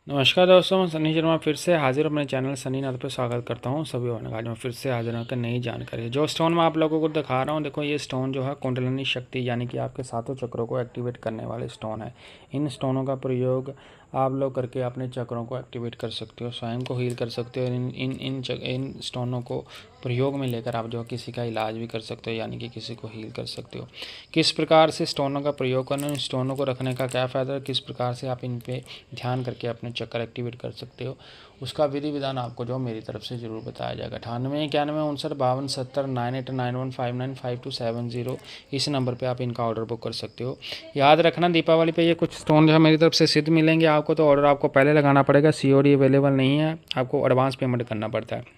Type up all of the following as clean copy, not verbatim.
नमस्कार दोस्तों, मैं सनी शर्मा फिर से हाजिर अपने चैनल सनी नाथ पर स्वागत करता हूं। सभी होने आज मैं फिर से हाजिर होकर नई जानकारी जो स्टोन मैं आप लोगों को दिखा रहा हूं। देखो, ये स्टोन जो है कुंडलिनी शक्ति यानी कि आपके सातों चक्रों को एक्टिवेट करने वाले स्टोन है। इन स्टोनों का प्रयोग आप लोग करके अपने चक्रों को एक्टिवेट कर सकते हो, स्वयं को हील कर सकते हो। इन स्टोनों को प्रयोग में लेकर आप जो किसी का इलाज भी कर सकते हो, यानी कि किसी को हील कर सकते हो। किस प्रकार से स्टोनों का प्रयोग करना, इन स्टोनों को रखने का क्या फ़ायदा है, किस प्रकार से आप इन पे ध्यान करके अपने चक्कर एक्टिवेट कर सकते हो, उसका विधि विधान आपको जो मेरी तरफ से ज़रूर बताया जाएगा। 98 91 52 59 8 9 5 9 5 2 7 0 इस नंबर पे आप इनका ऑर्डर बुक कर सकते हो। याद रखना, दीपावली पे ये कुछ स्टोन जो है मेरी तरफ से सिद्ध मिलेंगे आपको, तो ऑर्डर आपको पहले लगाना पड़ेगा। COD अवेलेबल नहीं है, आपको एडवांस पेमेंट करना पड़ता है।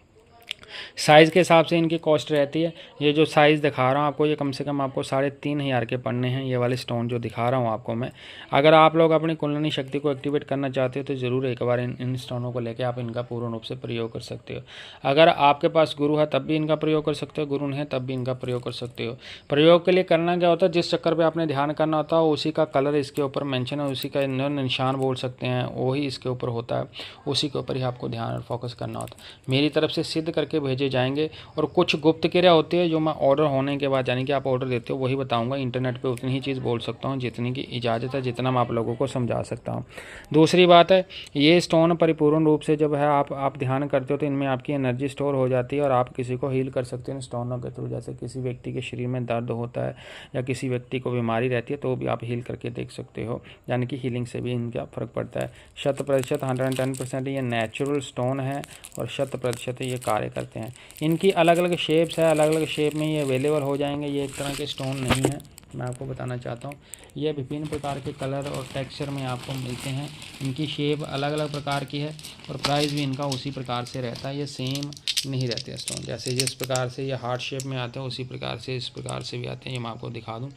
साइज़ के हिसाब से इनकी कॉस्ट रहती है। ये जो साइज़ दिखा रहा हूँ आपको, ये कम से कम आपको 3,500 के पड़ने हैं। ये वाले स्टोन जो दिखा रहा हूँ आपको मैं, अगर आप लोग अपनी कुंडलिनी शक्ति को एक्टिवेट करना चाहते हो तो ज़रूर एक बार इन स्टोनों को लेकर आप इनका पूर्ण रूप से प्रयोग कर सकते हो। अगर आपके पास गुरु है तब भी इनका प्रयोग कर सकते हो, गुरु नहीं है तब भी इनका प्रयोग कर सकते हो। प्रयोग के लिए करना क्या होता है, जिस चक्कर पर आपने ध्यान करना होता है उसी का कलर इसके ऊपर मेंशन है, उसी का निशान बोल सकते हैं, वही इसके ऊपर होता है, उसी के ऊपर ही आपको ध्यान और फोकस करना होता है। मेरी तरफ से सिद्ध करके भेजे जाएंगे। और कुछ गुप्त क्रिया होती है जो मैं ऑर्डर होने के बाद, यानी कि आप ऑर्डर देते हो वही बताऊंगा। इंटरनेट पे उतनी ही चीज़ बोल सकता हूँ जितनी की इजाज़त है, जितना मैं आप लोगों को समझा सकता हूँ। दूसरी बात है, ये स्टोन परिपूर्ण रूप से जब है आप ध्यान करते हो तो इनमें आपकी एनर्जी स्टोर हो जाती है और आप किसी को हील कर सकते हो इन स्टोनों के थ्रू। जैसे किसी व्यक्ति के शरीर में दर्द होता है या किसी व्यक्ति को बीमारी रहती है तो भी आप हील करके देख सकते हो, यानी कि हीलिंग से भी इनका फ़र्क पड़ता है। 100% 110% ये नेचुरल स्टोन है और 100% ये कार्य करते हैं। इनकी अलग अलग शेप्स है, अलग अलग शेप में ये अवेलेबल हो जाएंगे। ये एक तरह के स्टोन नहीं है, मैं आपको बताना चाहता हूँ। ये विभिन्न प्रकार के कलर और टेक्सचर में आपको मिलते हैं। इनकी शेप अलग अलग प्रकार की है और प्राइस भी इनका उसी प्रकार से रहता है। ये सेम नहीं रहते स्टोन, जैसे जिस प्रकार से ये हार्ट शेप में आते हैं उसी प्रकार से इस प्रकार से भी आते हैं। ये मैं आपको दिखा दूँ।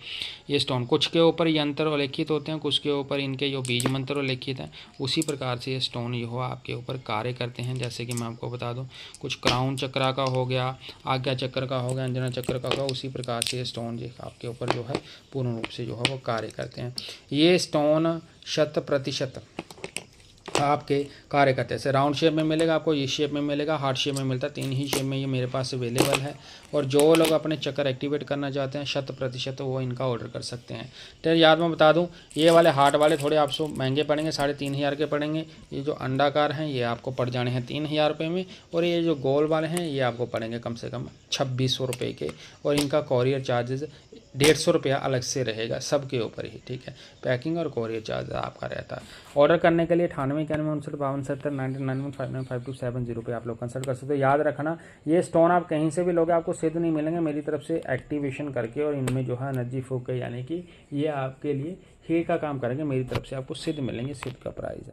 ये स्टोन कुछ के ऊपर यंत्र उल्लिखित होते हैं, कुछ के ऊपर इनके जो बीज मंत्र उल्लिखित हैं, उसी प्रकार से ये स्टोन जो है आपके ऊपर कार्य करते हैं। जैसे कि मैं आपको बता दूँ, कुछ क्राउन चक्र का हो गया, आज्ञा चक्र का हो गया, अंजना चक्र का होगा, उसी प्रकार से ये स्टोन जो आपके ऊपर जो है पूर्ण रूप से जो है वो कार्य करते हैं। ये स्टोन 100% आपके कार्य करते हैं। जैसे राउंड शेप में मिलेगा आपको, इस शेप में मिलेगा, हार्ट शेप में मिलता है, 3 ही शेप में ये मेरे पास अवेलेबल है। और जो लोग अपने चक्कर एक्टिवेट करना चाहते हैं 100% वो इनका ऑर्डर कर सकते हैं। तो याद मैं बता दूं, ये वाले हार्ट वाले थोड़े आपको महंगे पड़ेंगे, 3,500 के पड़ेंगे। ये जो अंडाकार हैं ये आपको पड़ जाने हैं 3,000 रुपये में, और ये जो गोल वाले हैं ये आपको पड़ेंगे कम से कम 2,600 रुपये के। और इनका कॉरियर चार्जेस 150 रुपया अलग से रहेगा सबके ऊपर ही, ठीक है। पैकिंग और कॉरियर चार्ज आपका रहता है। ऑर्डर करने के लिए 98 91 59 70 99 52 7 0 पे आप लोग कंसल्ट कर सकते हो। याद रखना, ये स्टोन आप कहीं से भी लोगे आपको सिद्ध नहीं मिलेंगे, मेरी तरफ से एक्टिवेशन करके और इनमें जो है एनर्जी फूक के, यानी कि ये आपके लिए हील का काम करेंगे। मेरी तरफ से आपको सिद्ध मिलेंगे, सिद्ध का प्राइस है।